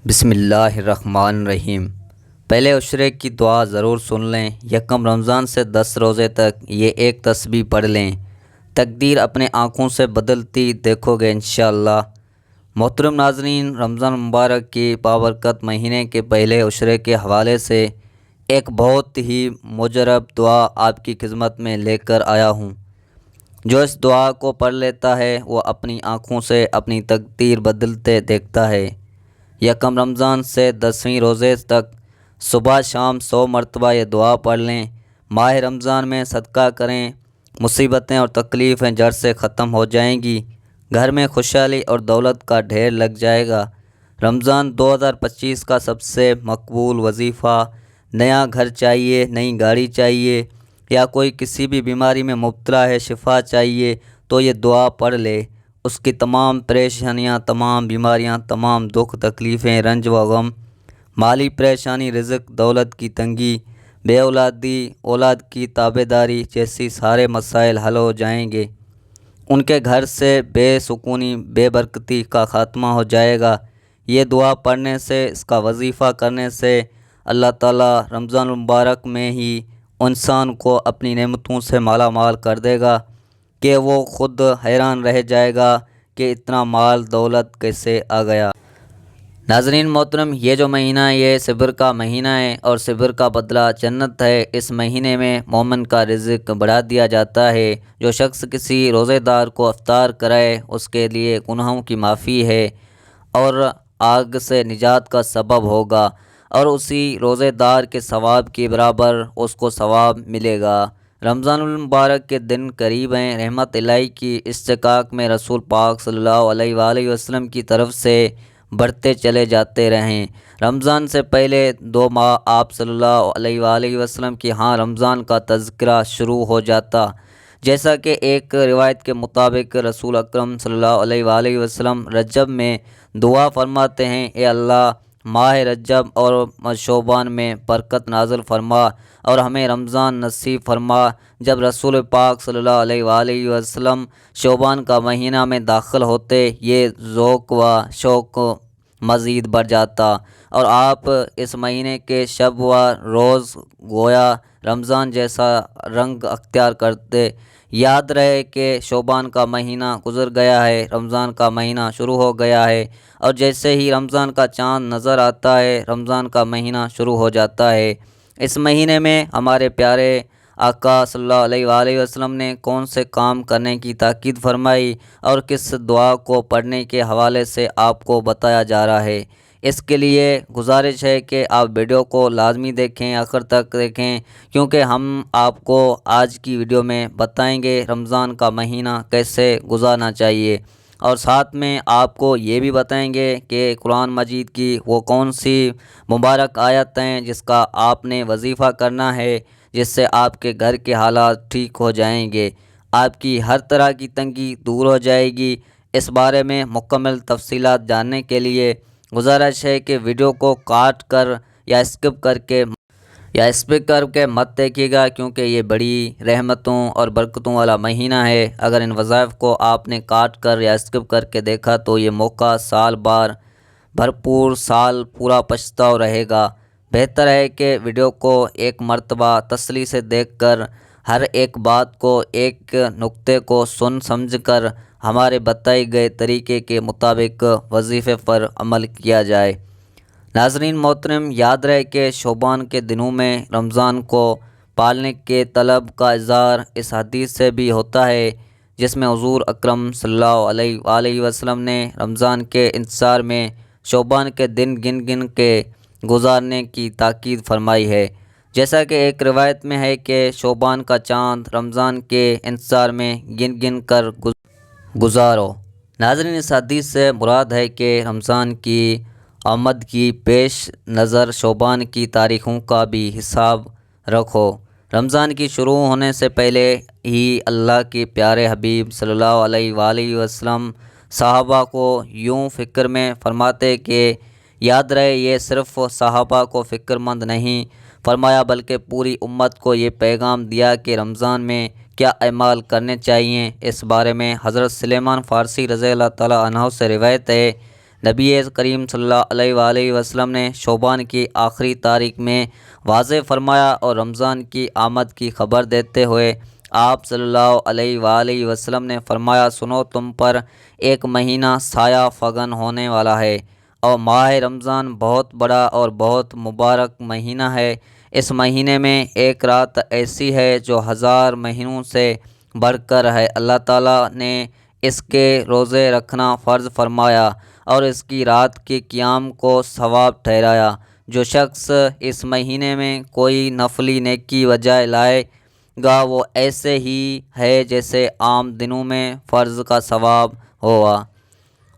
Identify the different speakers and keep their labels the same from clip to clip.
Speaker 1: بسم اللہ الرحمن الرحیم۔ پہلے عشرے کی دعا ضرور سن لیں۔ یکم رمضان سے 10 روزے تک یہ ایک تسبیح پڑھ لیں، تقدیر اپنے آنکھوں سے بدلتی دیکھو گے انشاءاللہ۔ محترم ناظرین، رمضان مبارک کی بابرکت مہینے کے پہلے عشرے کے حوالے سے ایک بہت ہی مجرب دعا آپ کی خدمت میں لے کر آیا ہوں۔ جو اس دعا کو پڑھ لیتا ہے وہ اپنی آنکھوں سے اپنی تقدیر بدلتے دیکھتا ہے۔ یکم رمضان سے 10ویں روزے تک صبح شام 100 مرتبہ یہ دعا پڑھ لیں۔ ماہ رمضان میں صدقہ کریں، مصیبتیں اور تکلیفیں جڑ سے ختم ہو جائیں گی، گھر میں خوشحالی اور دولت کا ڈھیر لگ جائے گا۔ رمضان 2025 کا سب سے مقبول وظیفہ، نیا گھر چاہیے، نئی گاڑی چاہیے، یا کوئی کسی بھی بیماری میں مبتلا ہے، شفا چاہیے تو یہ دعا پڑھ لے۔ اس کی تمام پریشانیاں، تمام بیماریاں، تمام دکھ تکلیفیں، رنج و غم، مالی پریشانی، رزق، دولت کی تنگی، بے اولادی، اولاد کی تابع داری جیسی سارے مسائل حل ہو جائیں گے۔ ان کے گھر سے بے سکونی، بے برکتی کا خاتمہ ہو جائے گا۔ یہ دعا پڑھنے سے، اس کا وظیفہ کرنے سے اللہ تعالیٰ رمضان المبارک میں ہی انسان کو اپنی نعمتوں سے مالا مال کر دے گا کہ وہ خود حیران رہ جائے گا کہ اتنا مال دولت کیسے آ گیا۔ ناظرین محترم، یہ جو مہینہ یہ صبر کا مہینہ ہے اور صبر کا بدلہ جنت ہے۔ اس مہینے میں مومن کا رزق بڑھا دیا جاتا ہے۔ جو شخص کسی روزے دار کو افطار کرائے اس کے لیے گناہوں کی معافی ہے اور آگ سے نجات کا سبب ہوگا، اور اسی روزے دار کے ثواب کے برابر اس کو ثواب ملے گا۔ رمضان المبارک کے دن قریب ہیں۔ رحمت الہی کی استحقاق میں رسول پاک صلی اللہ علیہ وآلہ وسلم کی طرف سے بڑھتے چلے جاتے رہیں۔ رمضان سے پہلے 2 ماہ آپ صلی اللہ علیہ وآلہ وسلم کی رمضان کا تذکرہ شروع ہو جاتا، جیسا کہ ایک روایت کے مطابق رسول اکرم صلی اللہ علیہ وآلہ وسلم رجب میں دعا فرماتے ہیں، اے اللہ ماہ رجب اور شعبان میں برکت نازل فرما اور ہمیں رمضان نصیب فرما۔ جب رسول پاک صلی اللہ علیہ وآلہ وسلم شعبان کا مہینہ میں داخل ہوتے، یہ ذوق و شوق مزید بڑھ جاتا اور آپ اس مہینے کے شب و روز گویا رمضان جیسا رنگ اختیار کرتے۔ یاد رہے کہ شعبان کا مہینہ گزر گیا ہے، رمضان کا مہینہ شروع ہو گیا ہے، اور جیسے ہی رمضان کا چاند نظر آتا ہے رمضان کا مہینہ شروع ہو جاتا ہے۔ اس مہینے میں ہمارے پیارے آقا صلی اللہ علیہ وآلہ وسلم نے کون سے کام کرنے کی تاکید فرمائی اور کس دعا کو پڑھنے کے حوالے سے آپ کو بتایا جا رہا ہے۔ اس کے لیے گزارش ہے کہ آپ ویڈیو کو لازمی دیکھیں، آخر تک دیکھیں، کیونکہ ہم آپ کو آج کی ویڈیو میں بتائیں گے رمضان کا مہینہ کیسے گزارنا چاہیے، اور ساتھ میں آپ کو یہ بھی بتائیں گے کہ قرآن مجید کی وہ کون سی مبارک آیت ہیں جس کا آپ نے وظیفہ کرنا ہے، جس سے آپ کے گھر کے حالات ٹھیک ہو جائیں گے، آپ کی ہر طرح کی تنگی دور ہو جائے گی۔ اس بارے میں مکمل تفصیلات جاننے کے لیے گزارش ہے کہ ویڈیو کو کاٹ کر یا اسکپ کر کے مت دیکھیے گا، کیونکہ یہ بڑی رحمتوں اور برکتوں والا مہینہ ہے۔ اگر ان وظائف کو آپ نے کاٹ کر یا اسکپ کر کے دیکھا تو یہ موقع سال بار بھرپور سال پورا پچھتاؤ رہے گا۔ بہتر ہے کہ ویڈیو کو ایک مرتبہ تسلی سے دیکھ کر ہر ایک بات کو، ایک نقطے کو سن سمجھ کر ہمارے بتائے گئے طریقے کے مطابق وظیفے پر عمل کیا جائے۔ ناظرین محترم، یاد رہے کہ شعبان کے دنوں میں رمضان کو پالنے کے طلب کا اظہار اس حدیث سے بھی ہوتا ہے، جس میں حضور اکرم صلی اللہ علیہ وآلہ وسلم نے رمضان کے انتظار میں شعبان کے دن گن گن کے گزارنے کی تاکید فرمائی ہے۔ جیسا کہ ایک روایت میں ہے کہ شعبان کا چاند رمضان کے انتظار میں گن گن کر گزارو۔ ناظرین، اس حدیث سے مراد ہے کہ رمضان کی آمد کی پیش نظر شعبان کی تاریخوں کا بھی حساب رکھو۔ رمضان کی شروع ہونے سے پہلے ہی اللہ کے پیارے حبیب صلی اللہ علیہ وآلہ وسلم صحابہ کو یوں فکر میں فرماتے کہ یاد رہے، یہ صرف صحابہ کو فکر مند نہیں فرمایا بلکہ پوری امت کو یہ پیغام دیا کہ رمضان میں کیا اعمال کرنے چاہیے۔ اس بارے میں حضرت سلیمان فارسی رضی اللہ تعالیٰ عنہ سے روایت ہے، نبی کریم صلی اللہ علیہ وآلہ وسلم نے شعبان کی آخری تاریخ میں واضح فرمایا اور رمضان کی آمد کی خبر دیتے ہوئے آپ صلی اللہ علیہ وآلہ وسلم نے فرمایا، سنو، تم پر ایک مہینہ سایہ فگن ہونے والا ہے، اور ماہ رمضان بہت بڑا اور بہت مبارک مہینہ ہے۔ اس مہینے میں ایک رات ایسی ہے جو 1000 مہینوں سے بڑھ کر ہے۔ اللہ تعالیٰ نے اس کے روزے رکھنا فرض فرمایا اور اس کی رات کے قیام کو ثواب ٹھہرایا۔ جو شخص اس مہینے میں کوئی نفلی نیکی بجائے لائے گا وہ ایسے ہی ہے جیسے عام دنوں میں فرض کا ثواب ہوا،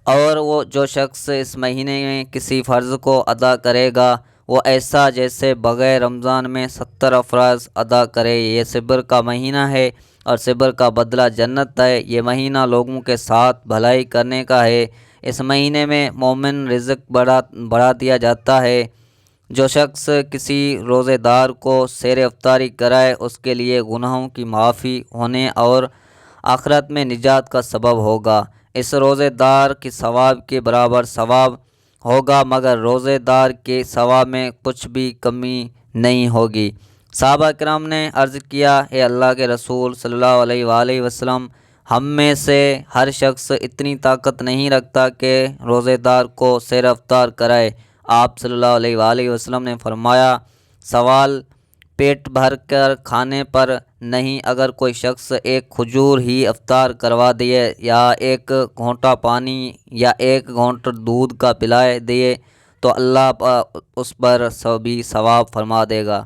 Speaker 1: اور وہ جو شخص اس مہینے میں کسی فرض کو ادا کرے گا وہ ایسا جیسے بغیر رمضان میں 70 افراض ادا کرے۔ یہ صبر کا مہینہ ہے اور صبر کا بدلہ جنت ہے۔ یہ مہینہ لوگوں کے ساتھ بھلائی کرنے کا ہے۔ اس مہینے میں مومن رزق بڑھا دیا جاتا ہے۔ جو شخص کسی روزے دار کو سیر افطاری کرائے اس کے لیے گناہوں کی معافی ہونے اور آخرت میں نجات کا سبب ہوگا۔ اس روزے دار کے ثواب کے برابر ثواب ہوگا، مگر روزے دار کے ثواب میں کچھ بھی کمی نہیں ہوگی۔ صحابہ کرام نے عرض کیا، اے اللہ کے رسول صلی اللہ علیہ وآلہ وسلم، ہم میں سے ہر شخص اتنی طاقت نہیں رکھتا کہ روزے دار کو سیر افطار کرائے۔ آپ صلی اللہ علیہ وآلہ وسلم نے فرمایا، سوال پیٹ بھر کر کھانے پر نہیں، اگر کوئی شخص ایک کھجور ہی افطار کروا دے یا ایک گھونٹا پانی یا ایک گھونٹ دودھ کا پلائے دے تو اللہ اس پر بھی ثواب فرما دے گا۔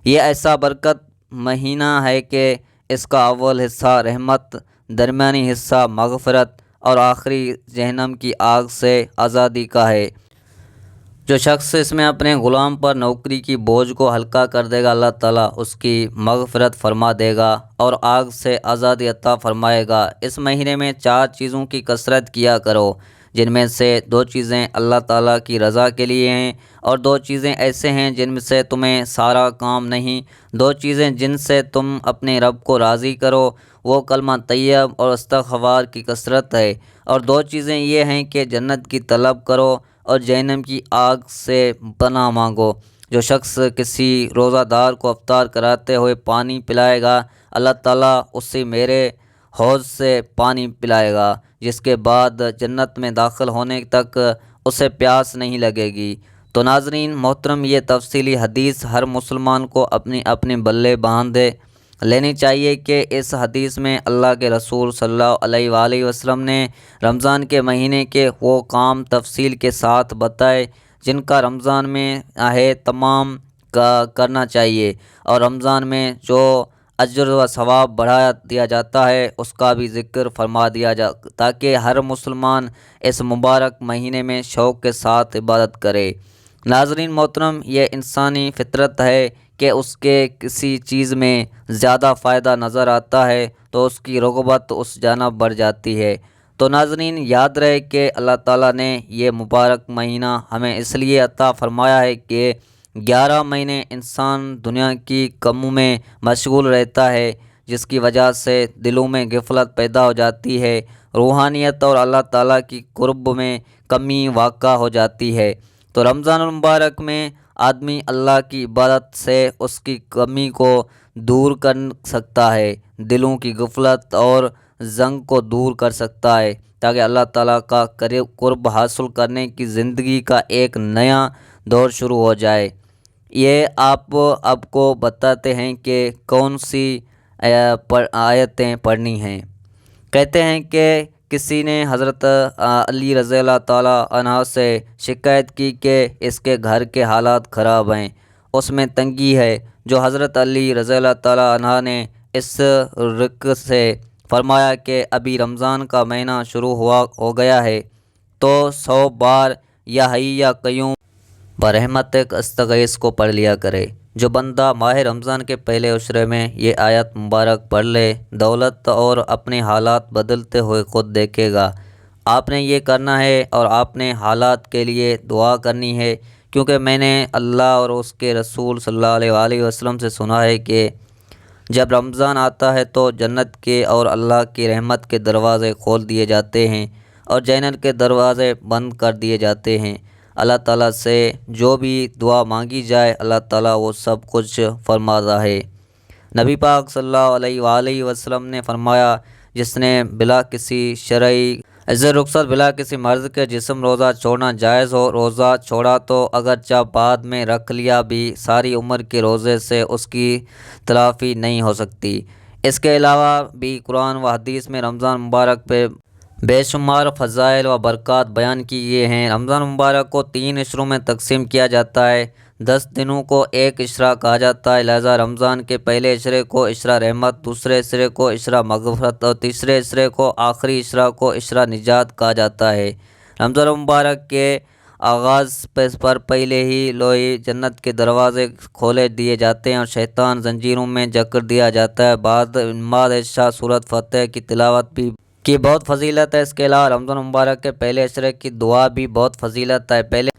Speaker 1: یہ ایسا برکت مہینہ ہے کہ اس کا اول حصہ رحمت، درمیانی حصہ مغفرت اور آخری جہنم کی آگ سے آزادی کا ہے۔ جو شخص اس میں اپنے غلام پر نوکری کی بوجھ کو ہلکا کر دے گا اللہ تعالیٰ اس کی مغفرت فرما دے گا اور آگ سے آزادی عطا فرمائے گا۔ اس مہینے میں 4 چیزوں کی کثرت کیا کرو، جن میں سے 2 چیزیں اللہ تعالیٰ کی رضا کے لیے ہیں اور 2 چیزیں ایسے ہیں جن میں سے تمہیں سارا کام نہیں۔ 2 چیزیں جن سے تم اپنے رب کو راضی کرو وہ کلمہ طیب اور استغفار کی کثرت ہے، اور 2 چیزیں یہ ہیں کہ جنت کی طلب کرو اور جہنم کی آگ سے پناہ مانگو۔ جو شخص کسی روزہ دار کو افطار کراتے ہوئے پانی پلائے گا اللہ تعالیٰ اسے میرے حوض سے پانی پلائے گا، جس کے بعد جنت میں داخل ہونے تک اسے پیاس نہیں لگے گی۔ تو ناظرین محترم، یہ تفصیلی حدیث ہر مسلمان کو اپنے بلے باندھ لینی چاہیے کہ اس حدیث میں اللہ کے رسول صلی اللہ علیہ وآلہ وسلم نے رمضان کے مہینے کے وہ کام تفصیل کے ساتھ بتائے جن کا رمضان میں ہے تمام کرنا چاہیے، اور رمضان میں جو اجر و ثواب بڑھا دیا جاتا ہے اس کا بھی ذکر فرما دیا تاکہ ہر مسلمان اس مبارک مہینے میں شوق کے ساتھ عبادت کرے۔ ناظرین محترم، یہ انسانی فطرت ہے کہ اس کے کسی چیز میں زیادہ فائدہ نظر آتا ہے تو اس کی رغبت اس جانب بڑھ جاتی ہے۔ تو ناظرین یاد رہے کہ اللہ تعالیٰ نے یہ مبارک مہینہ ہمیں اس لیے عطا فرمایا ہے کہ 11 مہینے انسان دنیا کی کاموں میں مشغول رہتا ہے، جس کی وجہ سے دلوں میں غفلت پیدا ہو جاتی ہے، روحانیت اور اللہ تعالیٰ کی قرب میں کمی واقع ہو جاتی ہے۔ تو رمضان المبارک میں آدمی اللہ کی عبادت سے اس کی کمی کو دور کر سکتا ہے، دلوں کی غفلت اور زنگ کو دور کر سکتا ہے، تاکہ اللہ تعالیٰ کا قرب حاصل کرنے کی زندگی کا ایک نیا دور شروع ہو جائے۔ یہ آپ اب کو بتاتے ہیں کہ کون سی آیتیں پڑھنی ہیں۔ کہتے ہیں کہ کسی نے حضرت علی رضی اللہ تعالیٰ عنہ سے شکایت کی کہ اس کے گھر کے حالات خراب ہیں، اس میں تنگی ہے۔ جو حضرت علی رضی اللہ تعالیٰ عنہ نے اس رق سے فرمایا کہ ابھی رمضان کا مہینہ شروع ہو گیا ہے تو 100 بار یا حی یا قیوم برحمتک استغیث کو پڑھ لیا کرے۔ جو بندہ ماہ رمضان کے پہلے عشرے میں یہ آیت مبارک پڑھ لے، دولت اور اپنے حالات بدلتے ہوئے خود دیکھے گا۔ آپ نے یہ کرنا ہے اور آپ نے حالات کے لیے دعا کرنی ہے، کیونکہ میں نے اللہ اور اس کے رسول صلی اللہ علیہ وآلہ وسلم سے سنا ہے کہ جب رمضان آتا ہے تو جنت کے اور اللہ کی رحمت کے دروازے کھول دیے جاتے ہیں اور جنت کے دروازے بند کر دیے جاتے ہیں۔ اللہ تعالیٰ سے جو بھی دعا مانگی جائے اللہ تعالیٰ وہ سب کچھ فرماتا ہے۔ نبی پاک صلی اللہ علیہ وآلہ وسلم نے فرمایا، جس نے بلا کسی شرعی عذر رخصت بلا کسی مرض کے جسم روزہ چھوڑنا جائز ہو روزہ چھوڑا تو اگرچہ بعد میں رکھ لیا بھی ساری عمر کے روزے سے اس کی تلافی نہیں ہو سکتی۔ اس کے علاوہ بھی قرآن و حدیث میں رمضان مبارک پہ بے شمار فضائل و برکات بیان کی گئے ہیں۔ رمضان مبارک کو 3 عشروں میں تقسیم کیا جاتا ہے۔ 10 دنوں کو ایک عشرہ کہا جاتا ہے، لہذا رمضان کے پہلے عشرے کو عشرہ رحمت، دوسرے عشرے کو عشرہ مغفرت اور تیسرے عشرے کو آخری عشرہ کو عشرہ نجات کہا جاتا ہے۔ رمضان مبارک کے آغاز پر پہلے ہی لوہی جنت کے دروازے کھولے دیے جاتے ہیں اور شیطان زنجیروں میں جکڑ دیا جاتا ہے۔ بعد شاہ سورۃ فتح کی تلاوت بھی کی بہت فضیلت ہے۔ اس کے علاوہ رمضان مبارک کے پہلے عشرے کی دعا بھی بہت فضیلت ہے۔ پہلے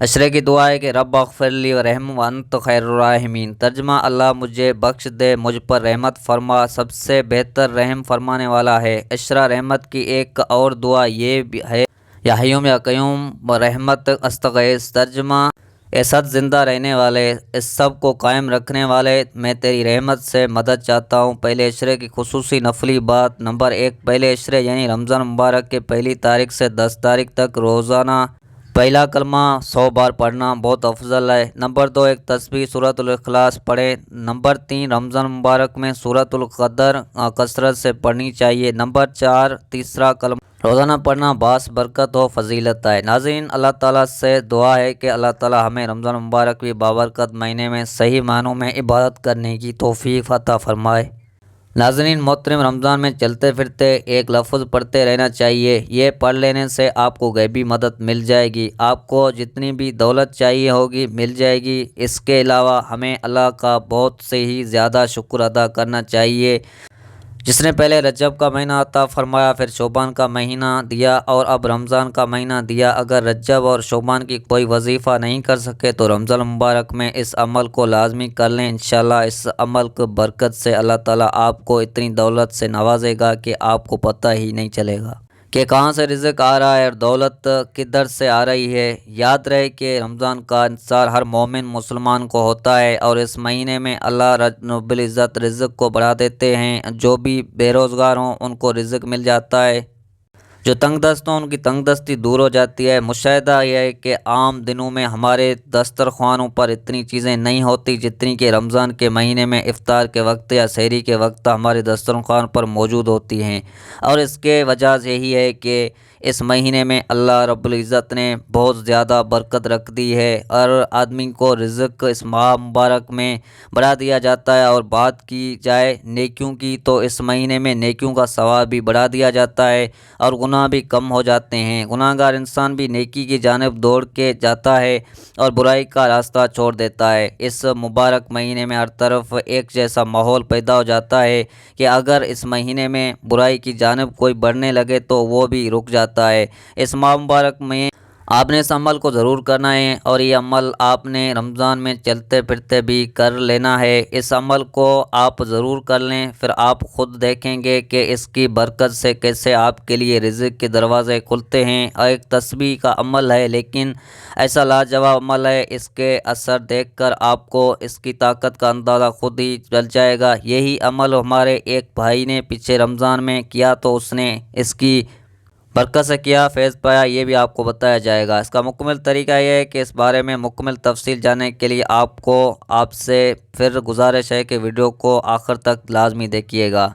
Speaker 1: عشرے کی دعا ہے کہ رب اغفر لی ورحم وانت خیر الراحمین، ترجمہ اللہ مجھے بخش دے، مجھ پر رحمت فرما، سب سے بہتر رحم فرمانے والا ہے۔ عشرہ رحمت کی ایک اور دعا یہ بھی ہے، یا حیوم یا قیوم رحمت استغیث، ترجمہ اے سد زندہ رہنے والے، اس سب کو قائم رکھنے والے، میں تیری رحمت سے مدد چاہتا ہوں۔ پہلے عشرے کی خصوصی نفلی بات، نمبر 1، پہلے عشرے یعنی رمضان مبارک کے پہلی تاریخ سے 10 تاریخ تک روزانہ پہلا کلمہ 100 بار پڑھنا بہت افضل ہے۔ نمبر 2، ایک تسبیح سورۃ الاخلاص پڑھیں۔ نمبر 3، رمضان مبارک میں سورۃ القدر کثرت سے پڑھنی چاہیے۔ نمبر 4، تیسرا کلمہ روزانہ پڑھنا باعث برکت و فضیلت ہے۔ ناظرین، اللہ تعالیٰ سے دعا ہے کہ اللہ تعالیٰ ہمیں رمضان مبارک بھی بابرکت مہینے میں صحیح معنوں میں عبادت کرنے کی توفیق عطا فرمائے۔ ناظرین محترم، رمضان میں چلتے پھرتے ایک لفظ پڑھتے رہنا چاہیے۔ یہ پڑھ لینے سے آپ کو غیبی مدد مل جائے گی، آپ کو جتنی بھی دولت چاہیے ہوگی مل جائے گی۔ اس کے علاوہ ہمیں اللہ کا بہت سے ہی زیادہ شکر ادا کرنا چاہیے، جس نے پہلے رجب کا مہینہ عطا فرمایا، پھر شعبان کا مہینہ دیا اور اب رمضان کا مہینہ دیا۔ اگر رجب اور شعبان کی کوئی وظیفہ نہیں کر سکے تو رمضان مبارک میں اس عمل کو لازمی کر لیں۔ انشاءاللہ اس عمل کی برکت سے اللہ تعالیٰ آپ کو اتنی دولت سے نوازے گا کہ آپ کو پتہ ہی نہیں چلے گا کہ کہاں سے رزق آ رہا ہے اور دولت کدھر سے آ رہی ہے۔ یاد رہے کہ رمضان کا انتظار ہر مومن مسلمان کو ہوتا ہے اور اس مہینے میں اللہ رب العزت رزق کو بڑھا دیتے ہیں۔ جو بھی بے روزگار ہوں ان کو رزق مل جاتا ہے، جو تنگ دست ہوں ان کی تنگ دستی دور ہو جاتی ہے۔ مشاہدہ یہ ہے کہ عام دنوں میں ہمارے دسترخوانوں پر اتنی چیزیں نہیں ہوتی جتنی کہ رمضان کے مہینے میں افطار کے وقت یا سحری کے وقت ہمارے دسترخوان پر موجود ہوتی ہیں، اور اس کے وجہ یہی ہے کہ اس مہینے میں اللہ رب العزت نے بہت زیادہ برکت رکھ دی ہے اور آدمی کو رزق اس ماہ مبارک میں بڑھا دیا جاتا ہے۔ اور بات کی جائے نیکیوں کی تو اس مہینے میں نیکیوں کا ثواب بھی بڑھا دیا جاتا ہے اور گناہ بھی کم ہو جاتے ہیں۔ گناہ گار انسان بھی نیکی کی جانب دوڑ کے جاتا ہے اور برائی کا راستہ چھوڑ دیتا ہے۔ اس مبارک مہینے میں ہر طرف ایک جیسا ماحول پیدا ہو جاتا ہے کہ اگر اس مہینے میں برائی کی جانب کوئی بڑھنے لگے تو وہ بھی رک جاتا ہے۔ اس ماہ مبارک میں آپ نے اس عمل کو ضرور کرنا ہے اور یہ عمل آپ نے رمضان میں چلتے پھرتے بھی کر لینا ہے۔ اس عمل کو آپ ضرور کر لیں، پھر آپ خود دیکھیں گے کہ اس کی برکت سے کیسے آپ کے لیے رزق کے دروازے کھلتے ہیں۔ ایک تسبیح کا عمل ہے لیکن ایسا لاجواب عمل ہے، اس کے اثر دیکھ کر آپ کو اس کی طاقت کا اندازہ خود ہی چل جائے گا۔ یہی عمل ہمارے ایک بھائی نے پچھلے رمضان میں کیا تو اس نے اس کی برکت سے کیا، فیض پایا، یہ بھی آپ کو بتایا جائے گا۔ اس کا مکمل طریقہ یہ ہے کہ اس بارے میں مکمل تفصیل جاننے کے لیے آپ سے پھر گزارش ہے کہ ویڈیو کو آخر تک لازمی دیکھیے گا۔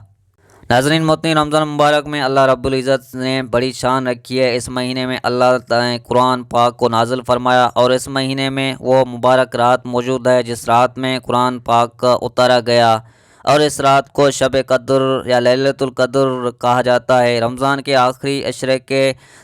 Speaker 1: ناظرین محترم، رمضان مبارک میں اللہ رب العزت نے بڑی شان رکھی ہے۔ اس مہینے میں اللہ تعالیٰ نے قرآن پاک کو نازل فرمایا اور اس مہینے میں وہ مبارک رات موجود ہے جس رات میں قرآن پاک اتارا گیا، اور اس رات کو شب قدر یا لیلۃ القدر کہا جاتا ہے۔ رمضان کے آخری عشرے کے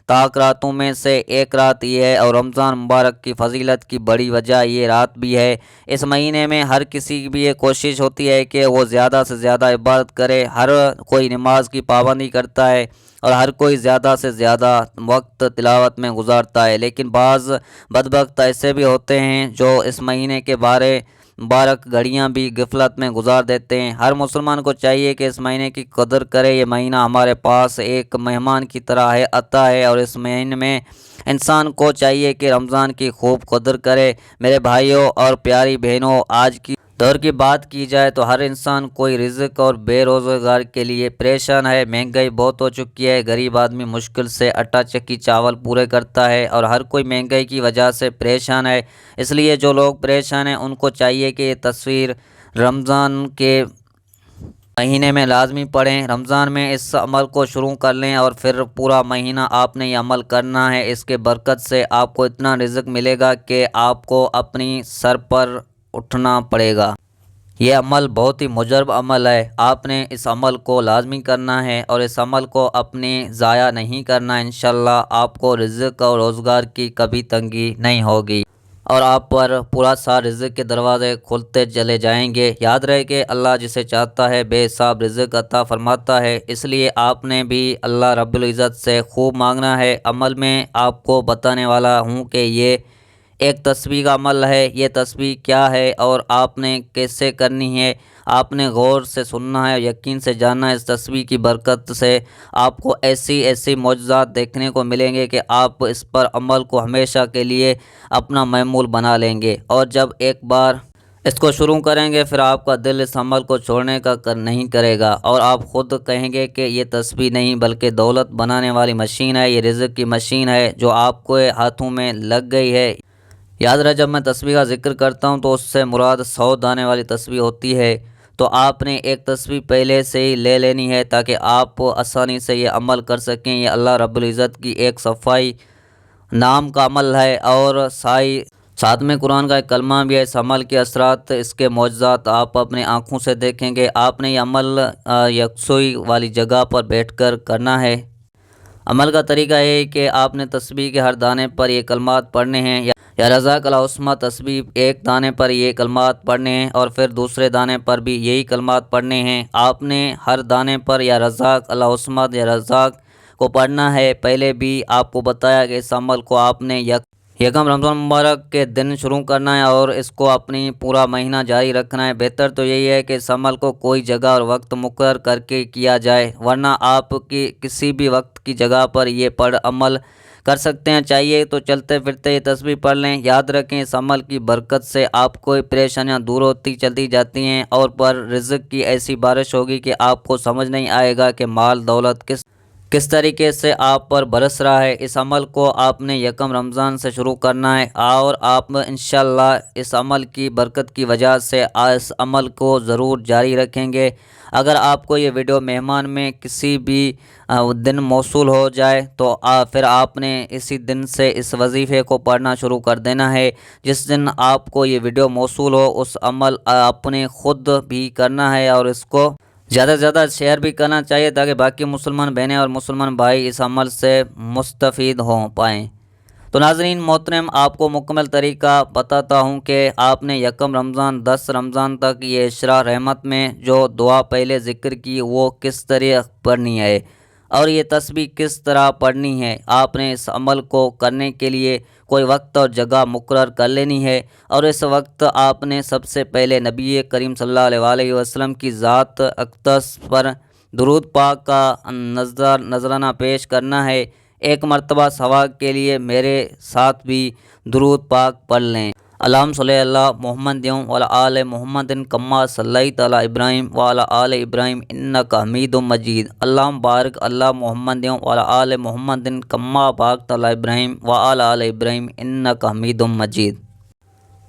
Speaker 1: طاق راتوں میں سے ایک رات یہ ہے اور رمضان مبارک کی فضیلت کی بڑی وجہ یہ رات بھی ہے۔ اس مہینے میں ہر کسی کی بھی یہ کوشش ہوتی ہے کہ وہ زیادہ سے زیادہ عبادت کرے، ہر کوئی نماز کی پابندی کرتا ہے اور ہر کوئی زیادہ سے زیادہ وقت تلاوت میں گزارتا ہے، لیکن بعض بدبخت ایسے بھی ہوتے ہیں جو اس مہینے کے بارے مبارک گھڑیاں بھی غفلت میں گزار دیتے ہیں۔ ہر مسلمان کو چاہیے کہ اس مہینے کی قدر کرے۔ یہ مہینہ ہمارے پاس ایک مہمان کی طرح آتا ہے، اور اس مہینے میں انسان کو چاہیے کہ رمضان کی خوب قدر کرے۔ میرے بھائیوں اور پیاری بہنوں، آج کی دور کی بات کی جائے تو ہر انسان کوئی رزق اور بے روزگار کے لیے پریشان ہے۔ مہنگائی بہت ہو چکی ہے، غریب آدمی مشکل سے آٹا چکی چاول پورے کرتا ہے، اور ہر کوئی مہنگائی کی وجہ سے پریشان ہے۔ اس لیے جو لوگ پریشان ہیں ان کو چاہیے کہ یہ تصویر رمضان کے مہینے میں لازمی پڑھیں۔ رمضان میں اس عمل کو شروع کر لیں اور پھر پورا مہینہ آپ نے یہ عمل کرنا ہے۔ اس کے برکت سے آپ کو اتنا رزق ملے گا کہ آپ کو اپنی سر پر اٹھنا پڑے گا۔ یہ عمل بہت ہی مجرب عمل ہے، آپ نے اس عمل کو لازمی کرنا ہے اور اس عمل کو اپنے ضائع نہیں کرنا۔ انشاءاللہ آپ کو رزق اور روزگار کی کبھی تنگی نہیں ہوگی، اور آپ پر پورا سا رزق کے دروازے کھلتے چلے جائیں گے۔ یاد رہے کہ اللہ جسے چاہتا ہے بے حساب رزق عطا فرماتا ہے، اس لیے آپ نے بھی اللہ رب العزت سے خوب مانگنا ہے۔ عمل میں آپ کو بتانے والا ہوں کہ یہ ایک تسبیح کا عمل ہے۔ یہ تسبیح کیا ہے اور آپ نے کیسے کرنی ہے، آپ نے غور سے سننا ہے، یقین سے جاننا ہے۔ اس تسبیح کی برکت سے آپ کو ایسی معجزات دیکھنے کو ملیں گے کہ آپ اس پر عمل کو ہمیشہ کے لیے اپنا معمول بنا لیں گے، اور جب ایک بار اس کو شروع کریں گے پھر آپ کا دل اس عمل کو چھوڑنے کا نہیں کرے گا، اور آپ خود کہیں گے کہ یہ تسبیح نہیں بلکہ دولت بنانے والی مشین ہے، یہ رزق کی مشین ہے جو آپ کو ہاتھوں میں لگ گئی ہے۔ یاد رہے جب میں تسبیح کا ذکر کرتا ہوں تو اس سے مراد 100 دانے والی تسبیح ہوتی ہے، تو آپ نے ایک تسبیح پہلے سے ہی لے لینی ہے تاکہ آپ آسانی سے یہ عمل کر سکیں۔ یہ اللہ رب العزت کی ایک صفائی نام کا عمل ہے، اور ساتھ میں قرآن کا ایک کلمہ بھی ہے۔ اس عمل کے اثرات، اس کے معجزات آپ اپنے آنکھوں سے دیکھیں گے۔ آپ نے یہ عمل یکسوئی والی جگہ پر بیٹھ کر کرنا ہے۔ عمل کا طریقہ یہ ہے کہ آپ نے تسبیح کے ہر دانے پر یہ کلمات پڑھنے ہیں۔ یا رزاق العصمہ تسبیح ایک دانے پر یہ کلمات پڑھنے ہیں، اور پھر دوسرے دانے پر بھی یہی کلمات پڑھنے ہیں۔ آپ نے ہر دانے پر یا رزاق العصمہ یا رزاق کو پڑھنا ہے۔ پہلے بھی آپ کو بتایا کہ اس عمل کو آپ نے یکم رمضان مبارک کے دن شروع کرنا ہے اور اس کو اپنی پورا مہینہ جاری رکھنا ہے۔ بہتر تو یہی ہے کہ اس عمل کو کوئی جگہ اور وقت مقرر کر کے کیا جائے، ورنہ آپ کی کسی بھی وقت کی جگہ پر یہ عمل کر سکتے ہیں۔ چاہیے تو چلتے پھرتے یہ تسبیح پڑھ لیں۔ یاد رکھیں اس عمل کی برکت سے آپ کو پریشانیاں دور ہوتی چلتی جاتی ہیں، اور پر رزق کی ایسی بارش ہوگی کہ آپ کو سمجھ نہیں آئے گا کہ مال دولت کس طریقے سے آپ پر برس رہا ہے۔ اس عمل کو آپ نے یکم رمضان سے شروع کرنا ہے، اور آپ انشاءاللہ اس عمل کی برکت کی وجہ سے اس عمل کو ضرور جاری رکھیں گے۔ اگر آپ کو یہ ویڈیو مہمان میں کسی بھی دن موصول ہو جائے تو پھر آپ نے اسی دن سے اس وظیفے کو پڑھنا شروع کر دینا ہے۔ جس دن آپ کو یہ ویڈیو موصول ہو اس عمل آپ نے خود بھی کرنا ہے، اور اس کو زیادہ سے زیادہ شیئر بھی کرنا چاہیے تاکہ باقی مسلمان بہنیں اور مسلمان بھائی اس عمل سے مستفید ہو پائیں۔ تو ناظرین محترم، آپ کو مکمل طریقہ بتاتا ہوں کہ آپ نے یکم رمضان 10 رمضان تک یہ عشرہ رحمت میں جو دعا پہلے ذکر کی وہ کس طرح پڑھنی ہے، اور یہ تسبیح کس طرح پڑھنی ہے۔ آپ نے اس عمل کو کرنے کے لیے کوئی وقت اور جگہ مقرر کر لینی ہے، اور اس وقت آپ نے سب سے پہلے نبی کریم صلی اللہ علیہ وسلم کی ذات اقدس پر درود پاک کا نذرانہ پیش کرنا ہے۔ ایک مرتبہ ثواب کے لیے میرے ساتھ بھی درود پاک پڑھ لیں۔ اللہم صلی اللہ محمد وعلی آل محمد کما صلیت علی ابراہیم وعلی آل ابراہیم انک حمید مجید۔ اللہم بارک اللہ محمد وعلی آل محمد کما بارکت علی ابراہیم وعلی آل ابراہیم انک حمید مجید۔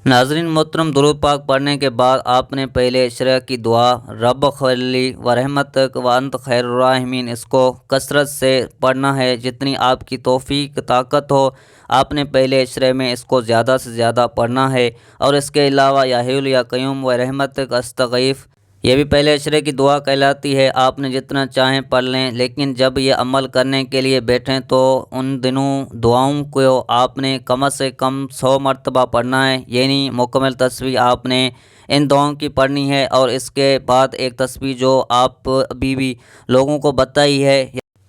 Speaker 1: ناظرین محترم، درود پاک پڑھنے کے بعد آپ نے پہلے عشرہ کی دعا رب اغفر لی ورحمتک وانت خیر الراحمین اس کو کثرت سے پڑھنا ہے، جتنی آپ کی توفیق طاقت ہو۔ آپ نے پہلے عشرے میں اس کو زیادہ سے زیادہ پڑھنا ہے، اور اس کے علاوہ یا حی یا قیوم ورحمتک استغیث یہ بھی پہلے عشرے کی دعا کہلاتی ہے۔ آپ نے جتنا چاہیں پڑھ لیں، لیکن جب یہ عمل کرنے کے لیے بیٹھیں تو ان دنوں دعاؤں کو آپ نے کم سے کم 100 مرتبہ پڑھنا ہے، یعنی مکمل تسبیح آپ نے ان دعاؤں کی پڑھنی ہے۔ اور اس کے بعد ایک تسبیح جو آپ ابھی بھی لوگوں کو بتائی ہے،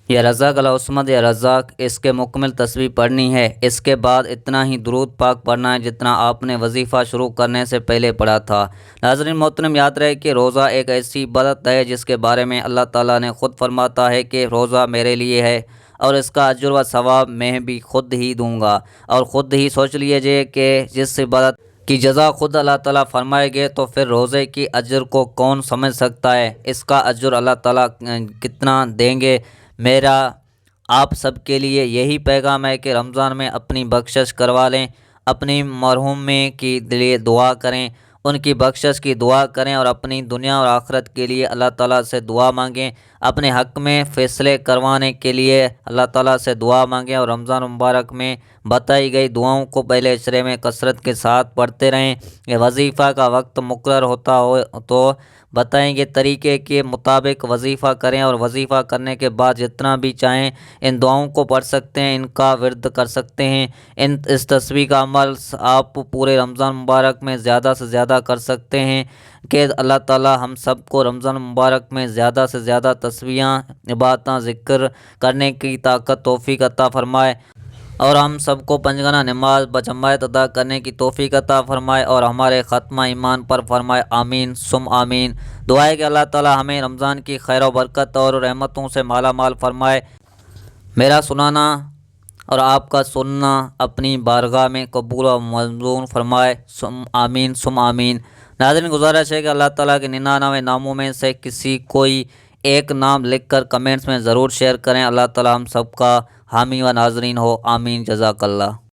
Speaker 1: یا رزاق العصمت یا رزاق، اس کے مکمل تسبیح پڑھنی ہے۔ اس کے بعد اتنا ہی درود پاک پڑھنا ہے جتنا آپ نے وظیفہ شروع کرنے سے پہلے پڑھا تھا۔ ناظرین محترم، یاد رہے کہ روزہ ایک ایسی عبادت ہے جس کے بارے میں اللہ تعالیٰ نے خود فرماتا ہے کہ روزہ میرے لیے ہے اور اس کا اجر و ثواب میں بھی خود ہی دوں گا۔ اور خود ہی سوچ لیجئے کہ جس عبادت کی جزا خود اللہ تعالیٰ فرمائے گے تو پھر روزے کی اجر کو کون سمجھ سکتا ہے، اس کا اجر اللہ تعالیٰ کتنا دیں گے۔ میرا آپ سب کے لیے یہی پیغام ہے کہ رمضان میں اپنی بخشش کروا لیں، اپنی مرحوم کی لیے دعا کریں، ان کی بخشش کی دعا کریں اور اپنی دنیا اور آخرت کے لیے اللہ تعالیٰ سے دعا مانگیں، اپنے حق میں فیصلے کروانے کے لیے اللہ تعالیٰ سے دعا مانگیں، اور رمضان مبارک میں بتائی گئی دعاؤں کو پہلے عشرے میں کثرت کے ساتھ پڑھتے رہیں۔ یہ وظیفہ کا وقت مقرر ہوتا ہو تو بتائیں گے طریقے کے مطابق وظیفہ کریں، اور وظیفہ کرنے کے بعد جتنا بھی چاہیں ان دعاؤں کو پڑھ سکتے ہیں، ان کا ورد کر سکتے ہیں۔ اس تسبیح کا عمل آپ پورے رمضان مبارک میں زیادہ سے زیادہ کر سکتے ہیں کہ اللہ تعالیٰ ہم سب کو رمضان مبارک میں زیادہ سے زیادہ تسبیحاں، عبادتاں، ذکر کرنے کی طاقت توفیق عطا فرمائے، اور ہم سب کو پنجگانہ نماز بجماعت ادا کرنے کی توفیق عطا فرمائے اور ہمارے خاتمہ ایمان پر فرمائے، آمین ثم آمین۔ دعا ہے کہ اللہ تعالیٰ ہمیں رمضان کی خیر و برکت اور رحمتوں سے مالا مال فرمائے۔ میرا سنانا اور آپ کا سننا اپنی بارگاہ میں قبول و منظور فرمائے، آمین ثم آمین۔ ناظرین، گزارش ہے کہ اللہ تعالیٰ کے 99 ناموں میں سے کوئی ایک نام لکھ کر کمنٹس میں ضرور شیئر کریں۔ اللہ تعالیٰ ہم سب کا حامی و ناظرین ہو، آمین، جزاک اللہ۔